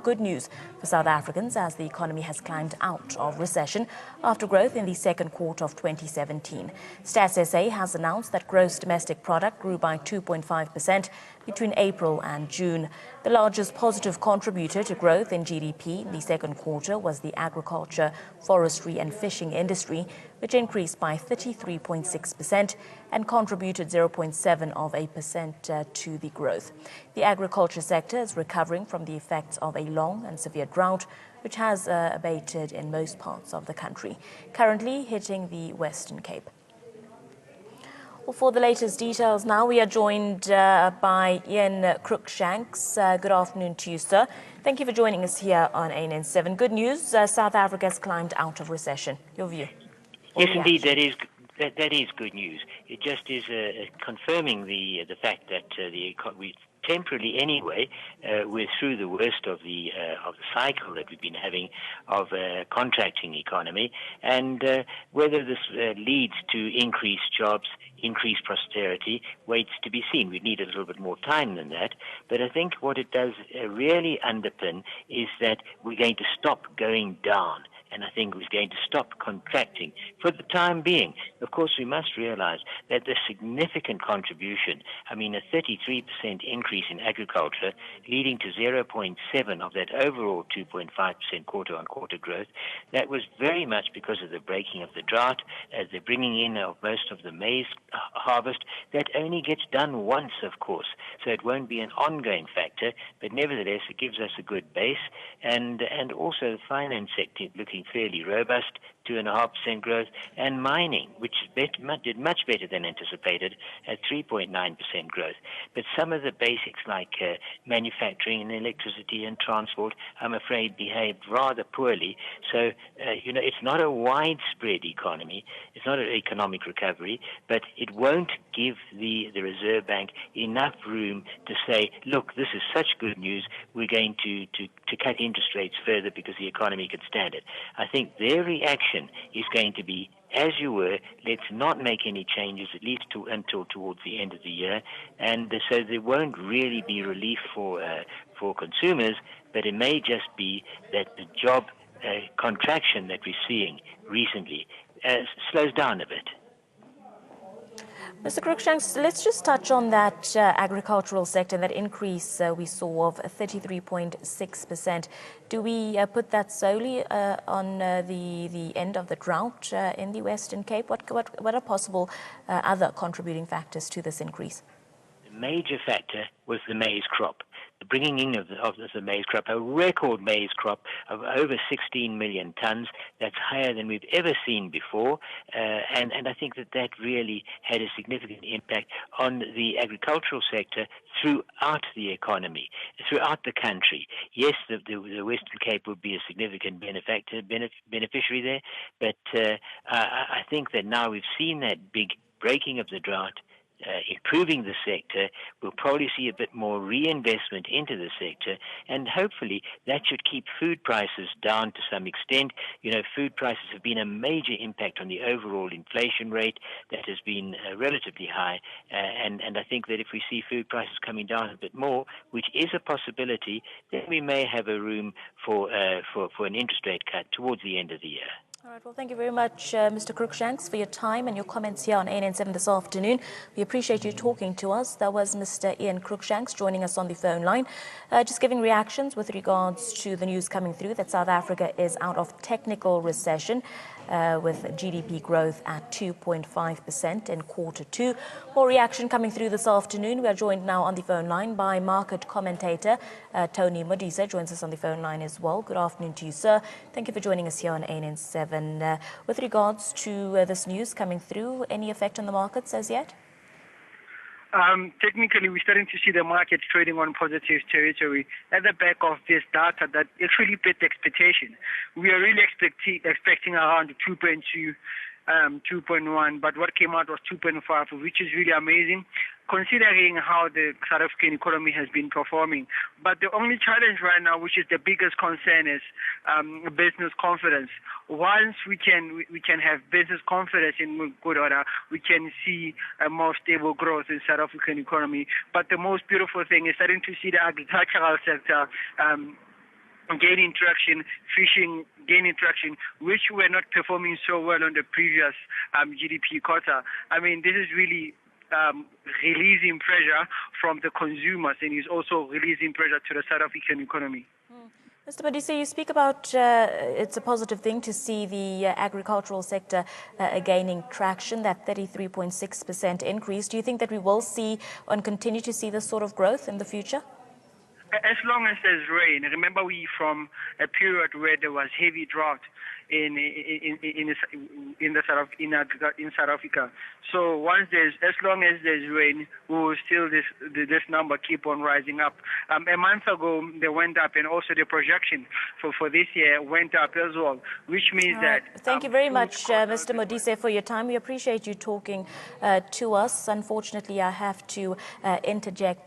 good news for South Africans as the economy has climbed out of recession after growth in the second quarter of 2017. Stats SA has announced that gross domestic product grew by 2.5% between April and June. The largest positive contributor to growth in GDP in the second quarter was the agriculture, forestry and fishing industry, which increased by 33.6% and contributed 0.7% to the growth. The agriculture sector is recovering from the effects of a long and severe drought, which has abated in most parts of the country, currently hitting the Western Cape. Well, for the latest details now, we are joined by Ian Cruikshanks. Good afternoon to you, sir. Thank you for joining us here on ANN7. Good news, South Africa has climbed out of recession. Your view? Yes, indeed, that is good news. It just is confirming the fact that we temporarily anyway we're through the worst of the cycle that we've been having of contracting economy, and whether this leads to increased jobs, increased prosperity, waits to be seen. We need a little bit more time than that, but I think what it does really underpin is that we're going to stop going down. And I think we're going to stop contracting for the time being. Of course, we must realize that the significant contribution, a 33% increase in agriculture, leading to 0.7 of that overall 2.5% quarter-on-quarter growth, that was very much because of the breaking of the drought, the bringing in of most of the maize harvest. That only gets done once, of course, so it won't be an ongoing factor, but nevertheless, it gives us a good base, and also the finance sector looking fairly robust, 2.5% growth, and mining, which did much better than anticipated at 3.9% growth. But some of the basics like manufacturing and electricity and transport, I'm afraid, behaved rather poorly. So, it's not a widespread economy. It's not an economic recovery, but it won't give the Reserve Bank enough room to say, look, this is such good news, we're going to cut interest rates further because the economy can stand it. I think their reaction is going to be, as you were, let's not make any changes, at least until towards the end of the year. And so there won't really be relief for consumers, but it may just be that the job contraction that we're seeing recently slows down a bit. Mr. Cruikshanks, let's just touch on that agricultural sector, that increase we saw of 33.6%. Do we put that solely on the end of the drought in the Western Cape? What are possible other contributing factors to this increase? The major factor was the maize crop. The bringing in of the maize crop, a record maize crop of over 16 million tons. That's higher than we've ever seen before, and I think that really had a significant impact on the agricultural sector throughout the economy, throughout the country. Yes, the Western Cape would be a significant beneficiary there, but I think that now we've seen that big breaking of the drought, improving the sector, we'll probably see a bit more reinvestment into the sector, and hopefully that should keep food prices down to some extent. Food prices have been a major impact on the overall inflation rate that has been relatively high, and I think that if we see food prices coming down a bit more, which is a possibility, then we may have a room for an interest rate cut towards the end of the year. All right, well, thank you very much, Mr. Cruikshanks, for your time and your comments here on ANN7 this afternoon. We appreciate you talking to us. That was Mr. Ian Cruikshanks joining us on the phone line, just giving reactions with regards to the news coming through that South Africa is out of technical recession, with GDP growth at 2.5% in quarter two. More reaction coming through this afternoon. We are joined now on the phone line by market commentator Tony Modise, joins us on the phone line as well. Good afternoon to you, sir. Thank you for joining us here on ANN7. With regards to this news coming through, any effect on the markets as yet? Technically, we're starting to see the market trading on positive territory at the back of this data that actually beat expectation. We are really expecting around 2.2, 2.1, but what came out was 2.5, which is really amazing considering how the South African economy has been performing. But the only challenge right now, which is the biggest concern, is business confidence. Once we can have business confidence in good order, we can see a more stable growth in South African economy. But the most beautiful thing is starting to see the agricultural sector gaining traction, fishing gaining traction, which were not performing so well on the previous GDP quarter. I mean, this is really releasing pressure from the consumers, and is also releasing pressure to the South African economy. Mr. Modise, you speak about it's a positive thing to see the agricultural sector gaining traction, that 33.6% increase. Do you think that we will see and continue to see this sort of growth in the future? As long as there's rain. Remember, we from a period where there was heavy drought in South Africa. So as long as there's rain, we will still this number keep on rising up. A month ago they went up, and also the projection for this year went up as well, which means that. Thank you very much, Mr. Modise, for your time. We appreciate you talking to us. Unfortunately, I have to interject